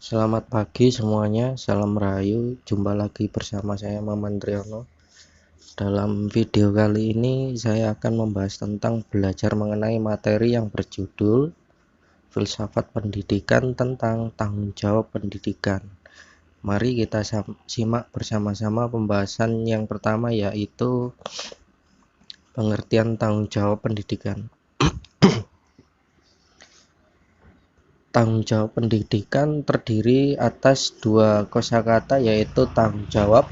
Selamat pagi semuanya, salam rahayu. Jumpa lagi bersama saya Maman Triyono. Dalam video kali ini saya akan membahas tentang belajar mengenai materi yang berjudul Filsafat Pendidikan tentang Tanggung Jawab Pendidikan. Mari kita simak bersama-sama pembahasan yang pertama, yaitu pengertian tanggung jawab pendidikan. Tanggung jawab pendidikan terdiri atas dua kosakata, yaitu tanggung jawab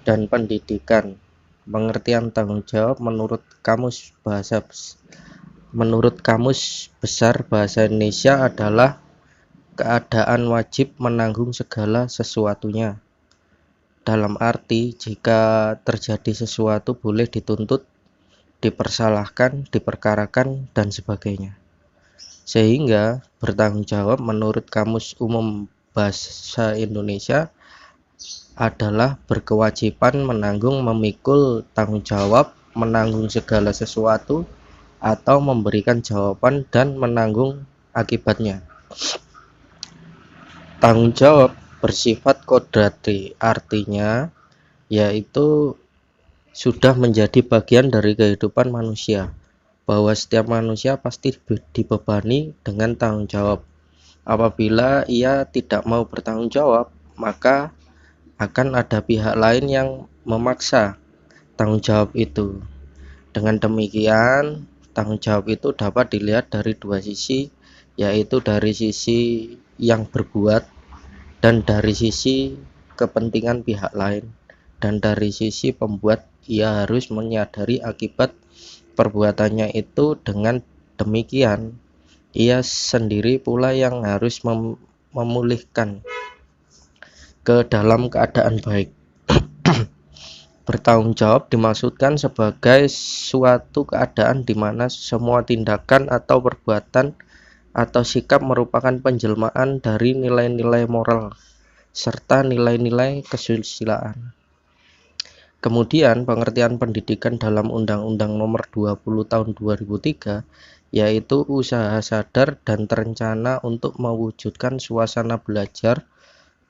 dan pendidikan. Pengertian tanggung jawab menurut Kamus Besar Bahasa Indonesia adalah keadaan wajib menanggung segala sesuatunya. Dalam arti, jika terjadi sesuatu boleh dituntut, dipersalahkan, diperkarakan, dan sebagainya. Sehingga bertanggung jawab menurut Kamus Umum Bahasa Indonesia adalah berkewajiban menanggung, memikul tanggung jawab, menanggung segala sesuatu, atau memberikan jawaban dan menanggung akibatnya. Tanggung jawab bersifat kodrati, artinya yaitu sudah menjadi bagian dari kehidupan manusia, bahwa setiap manusia pasti dibebani dengan tanggung jawab. Apabila ia tidak mau bertanggung jawab, maka akan ada pihak lain yang memaksa tanggung jawab itu. Dengan demikian, tanggung jawab itu dapat dilihat dari dua sisi, yaitu dari sisi yang berbuat dan dari sisi kepentingan pihak lain. Dan dari sisi pembuat, ia harus menyadari akibat perbuatannya itu. Dengan demikian, ia sendiri pula yang harus memulihkan ke dalam keadaan baik. Bertanggung jawab dimaksudkan sebagai suatu keadaan di mana semua tindakan atau perbuatan atau sikap merupakan penjelmaan dari nilai-nilai moral serta nilai-nilai kesusilaan. Kemudian pengertian pendidikan dalam Undang-Undang Nomor 20 Tahun 2003 yaitu usaha sadar dan terencana untuk mewujudkan suasana belajar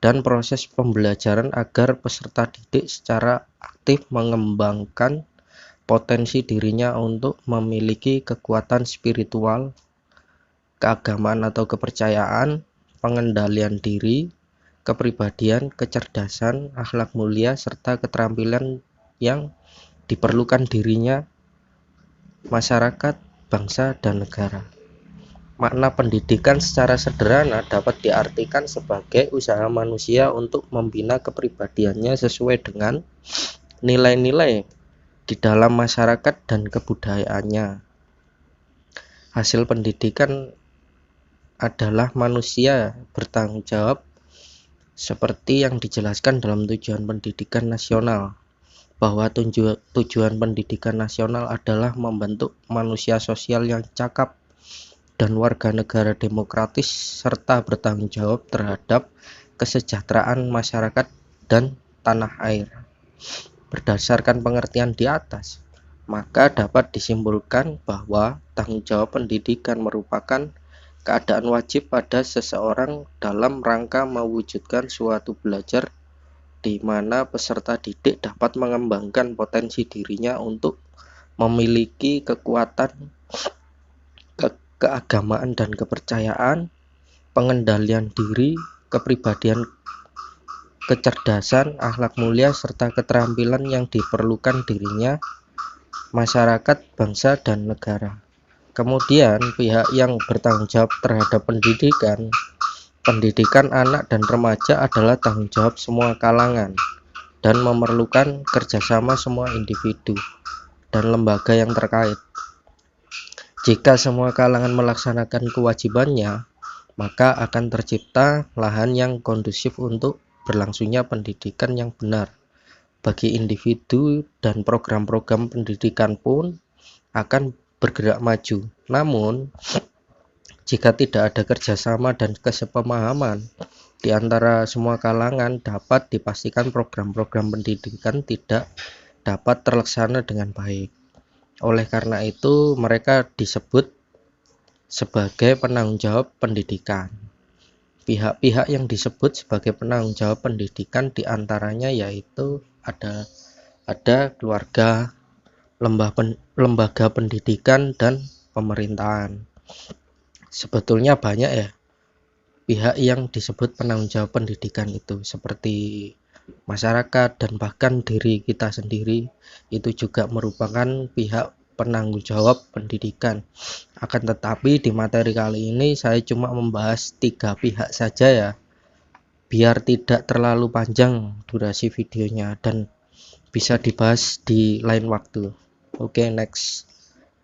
dan proses pembelajaran agar peserta didik secara aktif mengembangkan potensi dirinya untuk memiliki kekuatan spiritual, keagamaan atau kepercayaan, pengendalian diri, kepribadian, kecerdasan, akhlak mulia, serta keterampilan yang diperlukan dirinya, masyarakat, bangsa, dan negara. Makna pendidikan secara sederhana dapat diartikan sebagai usaha manusia untuk membina kepribadiannya sesuai dengan nilai-nilai di dalam masyarakat dan kebudayaannya. Hasil pendidikan adalah manusia bertanggung jawab seperti yang dijelaskan dalam tujuan pendidikan nasional, bahwa tujuan pendidikan nasional adalah membentuk manusia sosial yang cakap dan warga negara demokratis serta bertanggung jawab terhadap kesejahteraan masyarakat dan tanah air. Berdasarkan pengertian di atas, maka dapat disimpulkan bahwa tanggung jawab pendidikan merupakan keadaan wajib pada seseorang dalam rangka mewujudkan suatu belajar di mana peserta didik dapat mengembangkan potensi dirinya untuk memiliki kekuatan, keagamaan dan kepercayaan, pengendalian diri, kepribadian, kecerdasan, akhlak mulia, serta keterampilan yang diperlukan dirinya, masyarakat, bangsa, dan negara. Kemudian, pihak yang bertanggung jawab terhadap pendidikan anak dan remaja adalah tanggung jawab semua kalangan dan memerlukan kerjasama semua individu dan lembaga yang terkait. Jika semua kalangan melaksanakan kewajibannya, maka akan tercipta lahan yang kondusif untuk berlangsungnya pendidikan yang benar bagi individu, dan program-program pendidikan pun akan bergerak maju. Namun, jika tidak ada kerjasama dan kesepemahaman di antara semua kalangan, dapat dipastikan program-program pendidikan tidak dapat terlaksana dengan baik. Oleh karena itu, mereka disebut sebagai penanggung jawab pendidikan. Pihak-pihak yang disebut sebagai penanggung jawab pendidikan diantaranya yaitu ada keluarga, lembaga pendidikan, dan pemerintahan. Sebetulnya banyak ya pihak yang disebut penanggung jawab pendidikan itu, seperti masyarakat dan bahkan diri kita sendiri itu juga merupakan pihak penanggung jawab pendidikan. Akan tetapi di materi kali ini saya cuma membahas 3 pihak saja ya, biar tidak terlalu panjang durasi videonya dan bisa dibahas di lain waktu. Oke, next.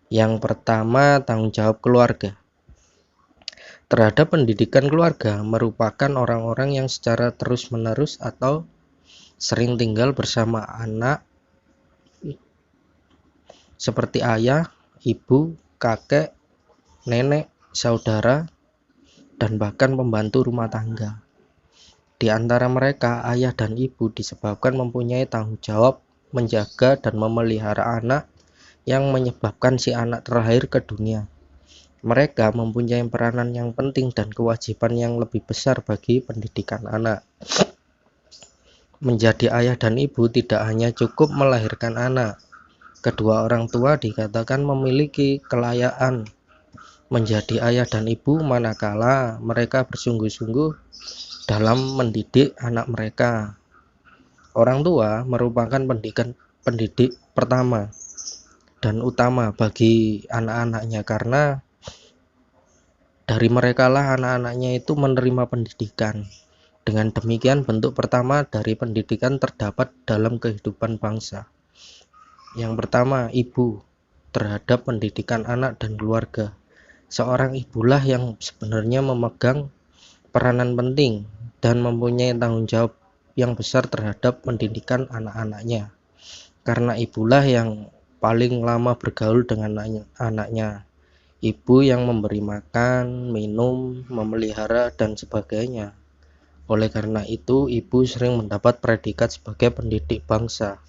Yang pertama, tanggung jawab keluarga. Terhadap pendidikan keluarga merupakan orang-orang yang secara terus-menerus atau sering tinggal bersama anak seperti ayah, ibu, kakek, nenek, saudara, dan bahkan pembantu rumah tangga. Di antara mereka, ayah dan ibu disebabkan mempunyai tanggung jawab menjaga dan memelihara anak yang menyebabkan si anak terlahir ke dunia. Mereka mempunyai peranan yang penting dan kewajiban yang lebih besar bagi pendidikan anak. Menjadi ayah dan ibu tidak hanya cukup melahirkan anak. Kedua orang tua dikatakan memiliki kelayakan menjadi ayah dan ibu manakala mereka bersungguh-sungguh dalam mendidik anak mereka. Orang tua merupakan pendidik pertama dan utama bagi anak-anaknya, karena dari merekalah anak-anaknya itu menerima pendidikan. Dengan demikian, bentuk pertama dari pendidikan terdapat dalam kehidupan bangsa. Yang pertama, ibu terhadap pendidikan anak dan keluarga. Seorang ibulah yang sebenarnya memegang peranan penting dan mempunyai tanggung jawab yang besar terhadap pendidikan anak-anaknya. Karena ibulah yang paling lama bergaul dengan anaknya. Ibu yang memberi makan, minum, memelihara, dan sebagainya. Oleh karena itu, ibu sering mendapat predikat sebagai pendidik bangsa.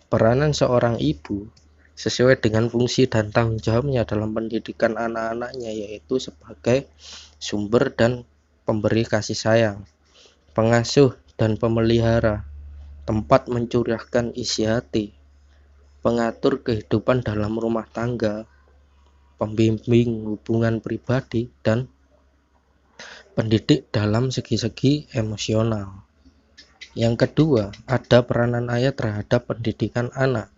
Peranan seorang ibu sesuai dengan fungsi dan tanggung jawabnya dalam pendidikan anak-anaknya yaitu sebagai sumber dan pemberi kasih sayang, pengasuh dan pemelihara, tempat mencurahkan isi hati, pengatur kehidupan dalam rumah tangga, pembimbing hubungan pribadi, dan pendidik dalam segi-segi emosional. Yang kedua, ada peranan ayah terhadap pendidikan anak.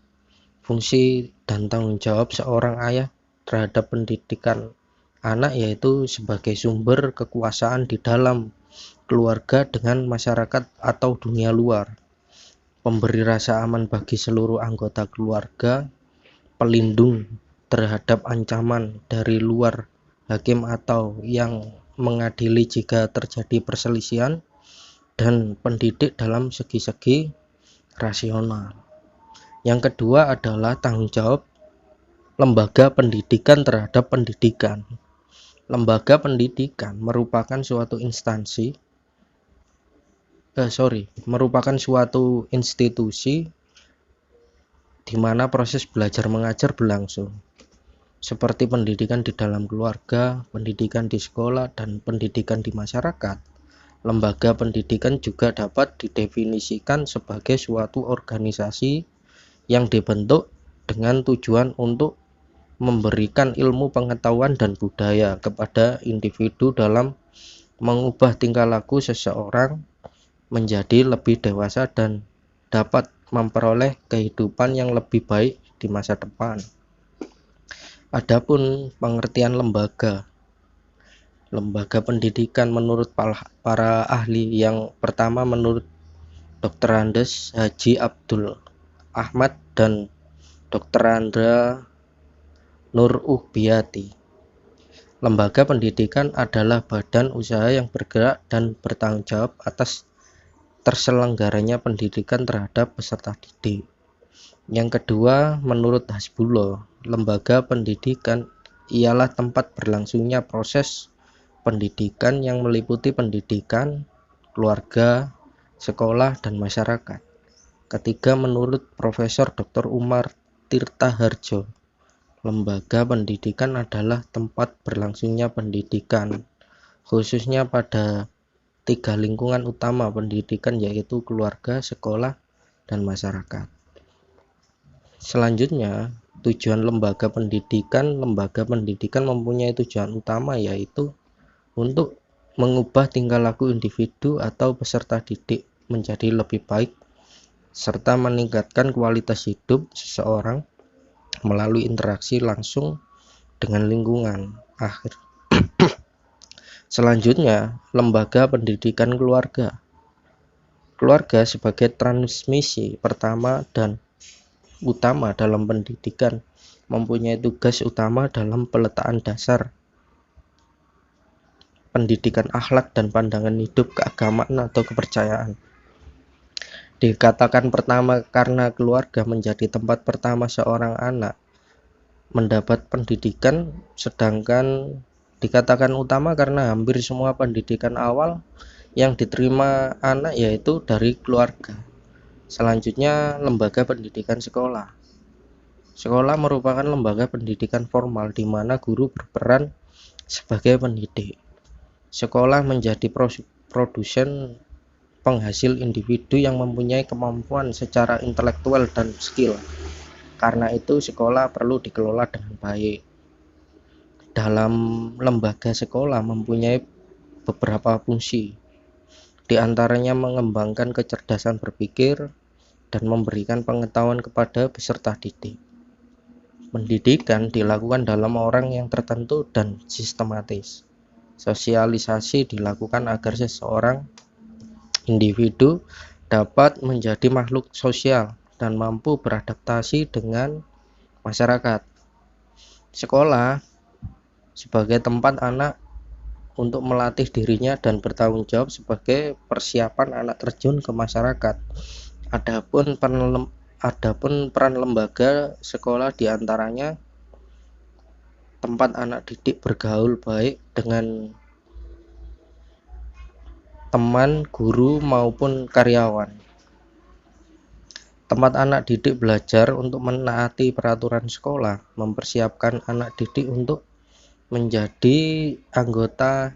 Fungsi dan tanggung jawab seorang ayah terhadap pendidikan anak yaitu sebagai sumber kekuasaan di dalam keluarga dengan masyarakat atau dunia luar, pemberi rasa aman bagi seluruh anggota keluarga, pelindung terhadap ancaman dari luar, hakim atau yang mengadili jika terjadi perselisihan, dan pendidik dalam segi-segi rasional. Yang kedua adalah tanggung jawab lembaga pendidikan terhadap pendidikan. Lembaga pendidikan merupakan suatu institusi di mana proses belajar mengajar berlangsung, seperti pendidikan di dalam keluarga, pendidikan di sekolah, dan pendidikan di masyarakat. Lembaga pendidikan juga dapat didefinisikan sebagai suatu organisasi yang dibentuk dengan tujuan untuk memberikan ilmu pengetahuan dan budaya kepada individu dalam mengubah tingkah laku seseorang menjadi lebih dewasa dan dapat memperoleh kehidupan yang lebih baik di masa depan. Adapun pengertian lembaga pendidikan menurut para ahli, yang pertama menurut Dr. Andes Haji Abdul Ahmad dan Dr. Andra Nur Ubiyati. Lembaga pendidikan adalah badan usaha yang bergerak dan bertanggung jawab atas terselenggaranya pendidikan terhadap peserta didik. Yang kedua, menurut Hasbullah, lembaga pendidikan ialah tempat berlangsungnya proses pendidikan yang meliputi pendidikan, keluarga, sekolah, dan masyarakat. Ketiga, menurut Profesor Dr. Umar Tirta Harjo, lembaga pendidikan adalah tempat berlangsungnya pendidikan, khususnya pada 3 lingkungan utama pendidikan, yaitu keluarga, sekolah, dan masyarakat. Selanjutnya, tujuan lembaga pendidikan. Lembaga pendidikan mempunyai tujuan utama, yaitu untuk mengubah tingkah laku individu atau peserta didik menjadi lebih baik serta meningkatkan kualitas hidup seseorang melalui interaksi langsung dengan lingkungan. Selanjutnya, lembaga pendidikan keluarga. Keluarga sebagai transmisi pertama dan utama dalam pendidikan mempunyai tugas utama dalam peletakan dasar pendidikan akhlak dan pandangan hidup, keagamaan atau kepercayaan. Dikatakan pertama karena keluarga menjadi tempat pertama seorang anak mendapat pendidikan, sedangkan dikatakan utama karena hampir semua pendidikan awal yang diterima anak yaitu dari keluarga. Selanjutnya, lembaga pendidikan sekolah. Sekolah merupakan lembaga pendidikan formal di mana guru berperan sebagai pendidik. Sekolah menjadi produsen penghasil individu yang mempunyai kemampuan secara intelektual dan skill. Karena itu, sekolah perlu dikelola dengan baik. Dalam lembaga sekolah mempunyai beberapa fungsi, di antaranya mengembangkan kecerdasan berpikir dan memberikan pengetahuan kepada peserta didik. Pendidikan dilakukan dalam orang yang tertentu dan sistematis. Sosialisasi dilakukan agar seseorang individu dapat menjadi makhluk sosial dan mampu beradaptasi dengan masyarakat. Sekolah sebagai tempat anak untuk melatih dirinya dan bertanggung jawab sebagai persiapan anak terjun ke masyarakat. Adapun peran lembaga sekolah diantaranya tempat anak didik bergaul baik dengan teman, guru, maupun karyawan. Tempat anak didik belajar untuk menaati peraturan sekolah, mempersiapkan anak didik untuk menjadi anggota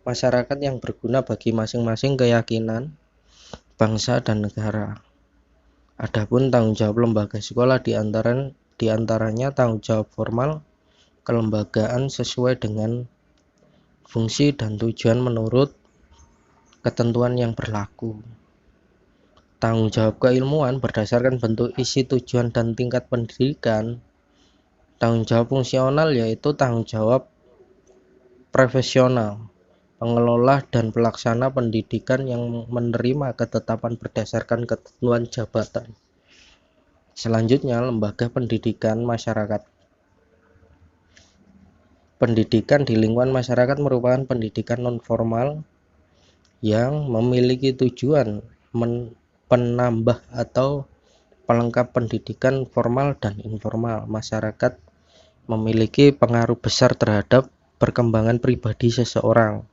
masyarakat yang berguna bagi masing-masing keyakinan, bangsa, dan negara. Adapun tanggung jawab lembaga sekolah diantaranya tanggung jawab formal, kelembagaan sesuai dengan fungsi dan tujuan menurut ketentuan yang berlaku. Tanggung jawab keilmuan berdasarkan bentuk, isi, tujuan, dan tingkat pendidikan. Tanggung jawab fungsional yaitu tanggung jawab profesional, pengelola dan pelaksana pendidikan yang menerima ketetapan berdasarkan ketentuan jabatan. Selanjutnya, lembaga pendidikan masyarakat. Pendidikan di lingkungan masyarakat merupakan pendidikan non-formal yang memiliki tujuan penambah atau pelengkap pendidikan formal dan informal. Masyarakat memiliki pengaruh besar terhadap perkembangan pribadi seseorang.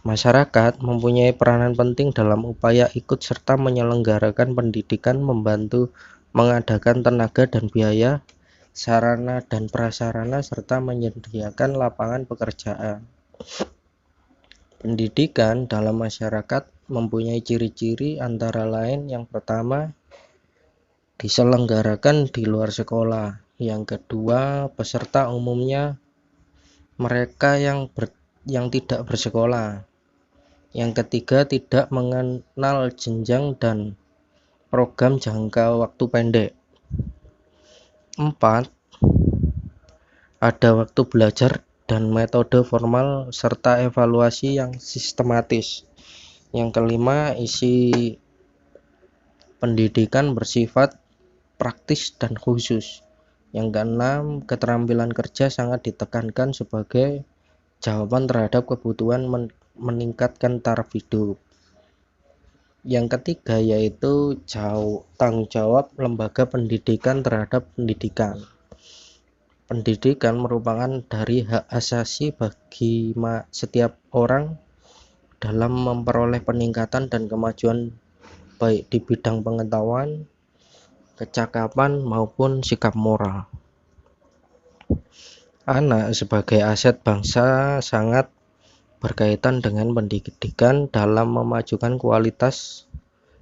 Masyarakat mempunyai peranan penting dalam upaya ikut serta menyelenggarakan pendidikan, membantu mengadakan tenaga dan biaya, sarana dan prasarana, serta menyediakan lapangan pekerjaan. Pendidikan dalam masyarakat mempunyai ciri-ciri antara lain: yang pertama, diselenggarakan di luar sekolah. Yang kedua, peserta umumnya mereka yang tidak bersekolah. Yang ketiga, tidak mengenal jenjang dan program jangka waktu pendek. 4. Ada waktu belajar dan metode formal serta evaluasi yang sistematis. Yang kelima, isi pendidikan bersifat praktis dan khusus. Yang keenam, keterampilan kerja sangat ditekankan sebagai jawaban terhadap kebutuhan meningkatkan taraf hidup. Yang ketiga yaitu tanggung jawab lembaga pendidikan terhadap pendidikan. Pendidikan merupakan dari hak asasi bagi setiap orang dalam memperoleh peningkatan dan kemajuan baik di bidang pengetahuan, kecakapan, maupun sikap moral. Anak sebagai aset bangsa sangat berkaitan dengan pendidikan dalam memajukan kualitas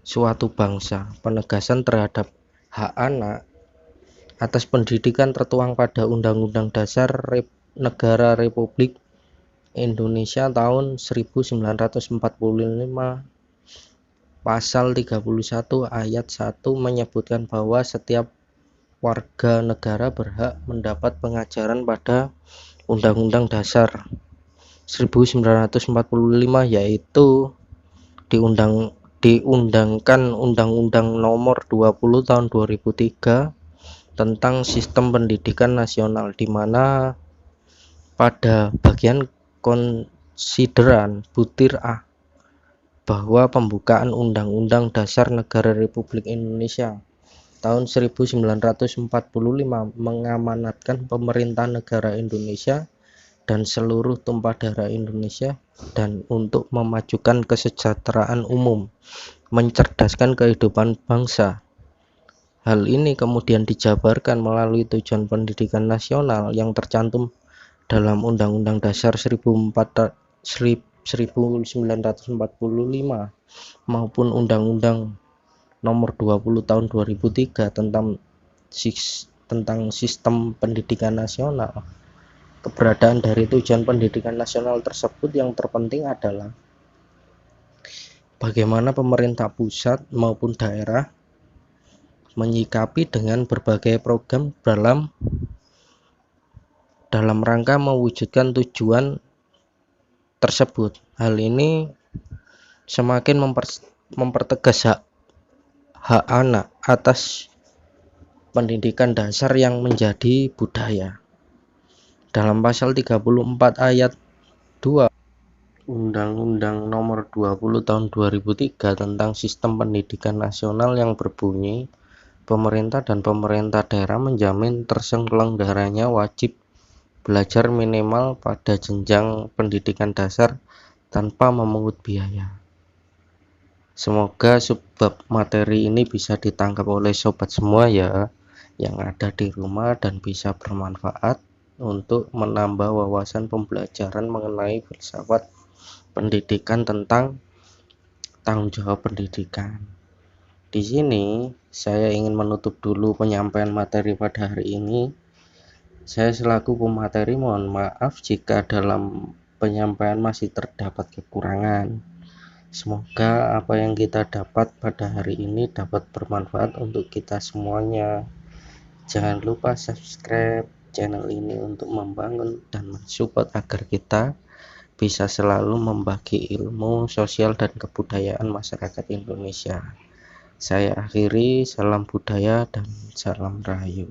suatu bangsa. Penegasan terhadap hak anak atas pendidikan tertuang pada Undang-Undang Dasar Negara Republik Indonesia tahun 1945 Pasal 31 ayat 1 menyebutkan bahwa setiap warga negara berhak mendapat pengajaran pada Undang-Undang Dasar 1945, yaitu diundangkan Undang-Undang Nomor 20 Tahun 2003 tentang Sistem Pendidikan Nasional, di mana pada bagian konsideran butir A bahwa pembukaan Undang-Undang Dasar Negara Republik Indonesia tahun 1945 mengamanatkan pemerintah negara Indonesia dan seluruh tumpah darah Indonesia dan untuk memajukan kesejahteraan umum, mencerdaskan kehidupan bangsa. Hal ini kemudian dijabarkan melalui tujuan pendidikan nasional yang tercantum dalam Undang-Undang Dasar 1945 maupun Undang-Undang Nomor 20 Tahun 2003 tentang Sistem Pendidikan Nasional. Keberadaan dari tujuan pendidikan nasional tersebut yang terpenting adalah bagaimana pemerintah pusat maupun daerah menyikapi dengan berbagai program dalam rangka mewujudkan tujuan tersebut. Hal ini semakin mempertegas hak anak atas pendidikan dasar yang menjadi budaya. Dalam pasal 34 ayat 2 Undang-Undang Nomor 20 Tahun 2003 tentang Sistem Pendidikan Nasional yang berbunyi, pemerintah dan pemerintah daerah menjamin terselenggaranya wajib belajar minimal pada jenjang pendidikan dasar tanpa memungut biaya. Semoga subbab materi ini bisa ditangkap oleh sobat semua ya yang ada di rumah dan bisa bermanfaat untuk menambah wawasan pembelajaran mengenai filsafat pendidikan tentang tanggung jawab pendidikan. Di sini saya ingin menutup dulu penyampaian materi pada hari ini. Saya selaku pemateri mohon maaf jika dalam penyampaian masih terdapat kekurangan. Semoga apa yang kita dapat pada hari ini dapat bermanfaat untuk kita semuanya. Jangan lupa subscribe channel ini untuk membangun dan mensupport agar kita bisa selalu membagi ilmu sosial dan kebudayaan masyarakat Indonesia. Saya akhiri, salam budaya dan salam rahayu.